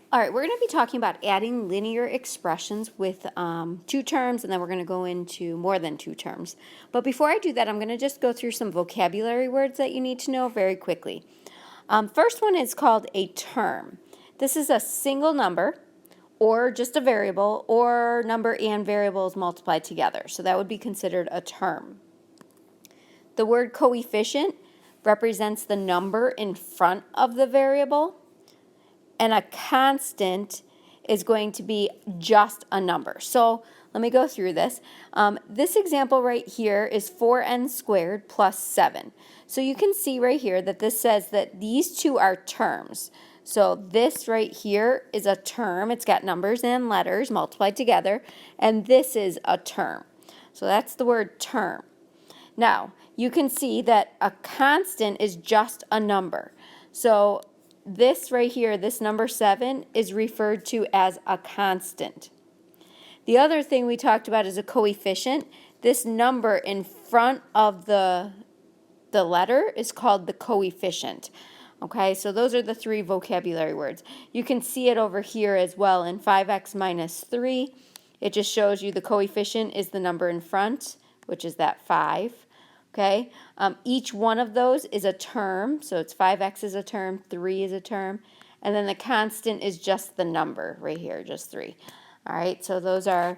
All right, we're going to be talking about adding linear expressions with two terms, and then we're going to go into more than two terms. But before I do that, I'm going to just go through some vocabulary words that you need to know very quickly. First one is called a term. This is a single number, or just a variable, or number and variables multiplied together. So that would be considered a term. The word coefficient represents the number in front of the variable. And a constant is going to be just a number. So let me go through this. This example right here is 4n squared plus 7. So you can see right here that this says that these two are terms. So this right here is a term. It's got numbers and letters multiplied together. And this is a term. So that's the word term. Now, you can see that a constant is just a number. So this right here, this number 7, is referred to as a constant. The other thing we talked about is a coefficient. This number in front of the letter is called the coefficient. Okay, so those are the three vocabulary words. You can see it over here as well in 5x minus 3. It just shows you the coefficient is the number in front, which is that 5. Okay, each one of those is a term, so it's 5x is a term, 3 is a term, and then the constant is just the number right here, just 3. All right, so those are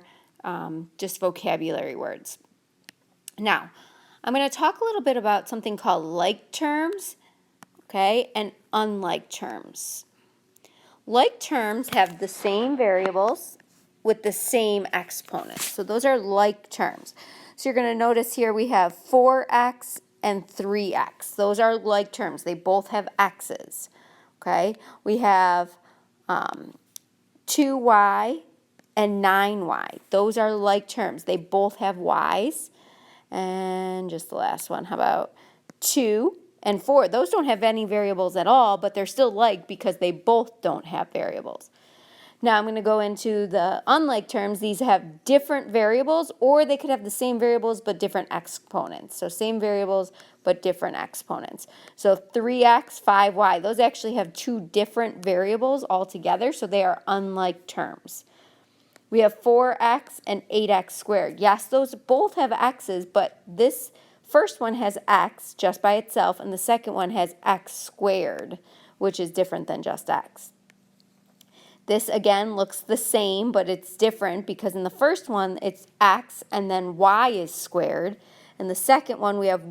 just vocabulary words. Now, I'm going to talk a little bit about something called like terms, okay, and unlike terms. Like terms have the same variables with the same exponents, so those are like terms. So you're going to notice here we have 4x and 3x. Those are like terms. They both have x's. Okay? We have 2y and 9y. Those are like terms. They both have y's. And just the last one, how about 2 and 4? Those don't have any variables at all, but they're still like because they both don't have variables. Now I'm going to go into the unlike terms. These have different variables, or they could have the same variables but different exponents. So same variables but different exponents. So 3x, 5y, those actually have two different variables altogether, so they are unlike terms. We have 4x and 8x squared. Yes, those both have x's, but this first one has x just by itself, and the second one has x squared, which is different than just x. This, again, looks the same, but it's different because in the first one, it's x and then y is squared. In the second one, we have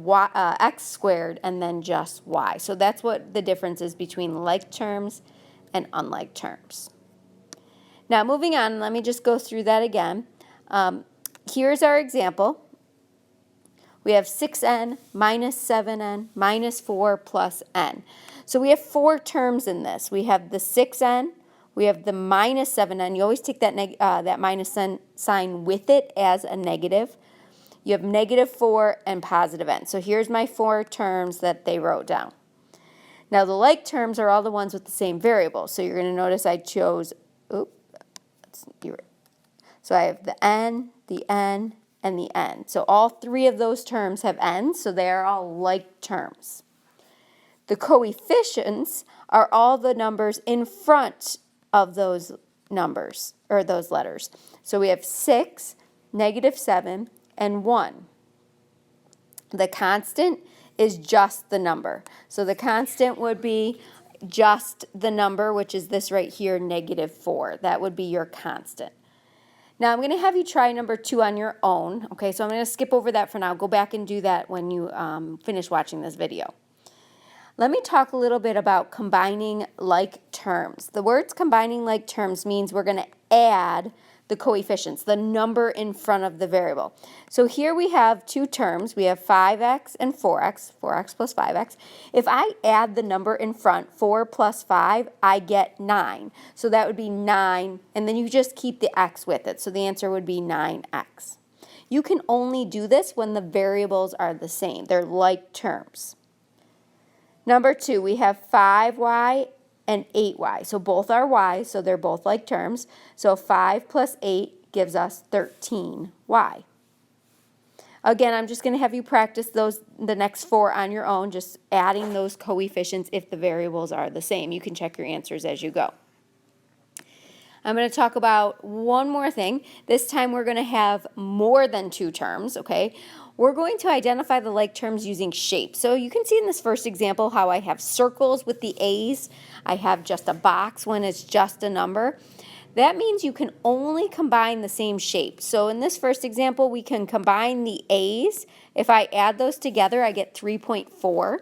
x squared and then just y. So that's what the difference is between like terms and unlike terms. Now, moving on, let me just go through that again. Here's our example. We have 6n minus 7n minus 4 plus n. So we have four terms in this. We have the 6n. We have the minus 7n. You always take that, that minus sign with it as a negative. You have negative 4 and positive n. So here's my four terms that they wrote down. Now the like terms are all the ones with the same variable. So you're going to notice I chose, so I have the n, and the n. So all three of those terms have n's, so they are all like terms. The coefficients are all the numbers in front of those numbers, or those letters. So we have 6, negative 7, and 1. The constant is just the number. So the constant would be just the number, which is this right here, negative 4. That would be your constant. Now I'm going to have you try number 2 on your own. Okay, so I'm going to skip over that for now. Go back and do that when you finish watching this video. Let me talk a little bit about combining like terms. The words combining like terms means we're going to add the coefficients, the number in front of the variable. So here we have two terms. We have 5x and 4x, 4x plus 5x. If I add the number in front, 4 plus 5, I get 9. So that would be 9, and then you just keep the x with it. So the answer would be 9x. You can only do this when the variables are the same. They're like terms. Number 2, we have 5y and 8y. So both are y, so they're both like terms. So 5 plus 8 gives us 13y. Again, I'm just going to have you practice the next 4 on your own, just adding those coefficients if the variables are the same. You can check your answers as you go. I'm going to talk about one more thing. This time we're going to have more than 2 terms, okay? We're going to identify the like terms using shapes. So you can see in this first example how I have circles with the A's. I have just a box when it's just a number. That means you can only combine the same shape. So in this first example, we can combine the A's. If I add those together, I get 3.4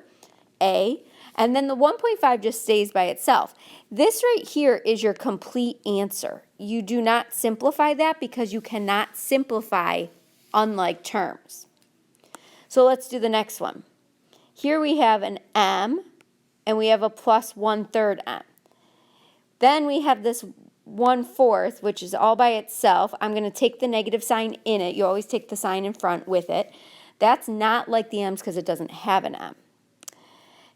A. And then the 1.5 just stays by itself. This right here is your complete answer. You do not simplify that because you cannot simplify unlike terms. So let's do the next one. Here we have an M and we have a plus 1/3 M. Then we have this 1/4, which is all by itself. I'm going to take the negative sign in it. You always take the sign in front with it. That's not like the M's because it doesn't have an M.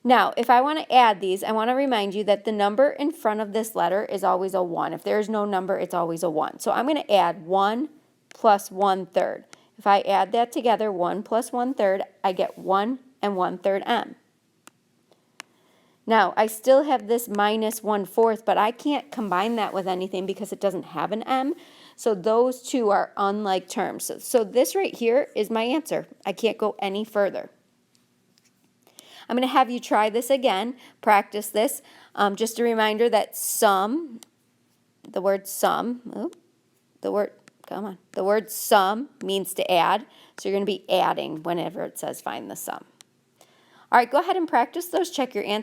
Now, if I want to add these, I want to remind you that the number in front of this letter is always a 1. If there is no number, it's always a 1. So I'm going to add 1 plus 1/3. If I add that together, 1 plus 1/3, I get 1 and 1/3 M. Now, I still have this minus 1/4, but I can't combine that with anything because it doesn't have an M. So those two are unlike terms. So this right here is my answer. I can't go any further. I'm going to have you try this again, practice this. Just a reminder that sum, the word sum means to add. So you're going to be adding whenever it says find the sum. All right, go ahead and practice those. Check your answer.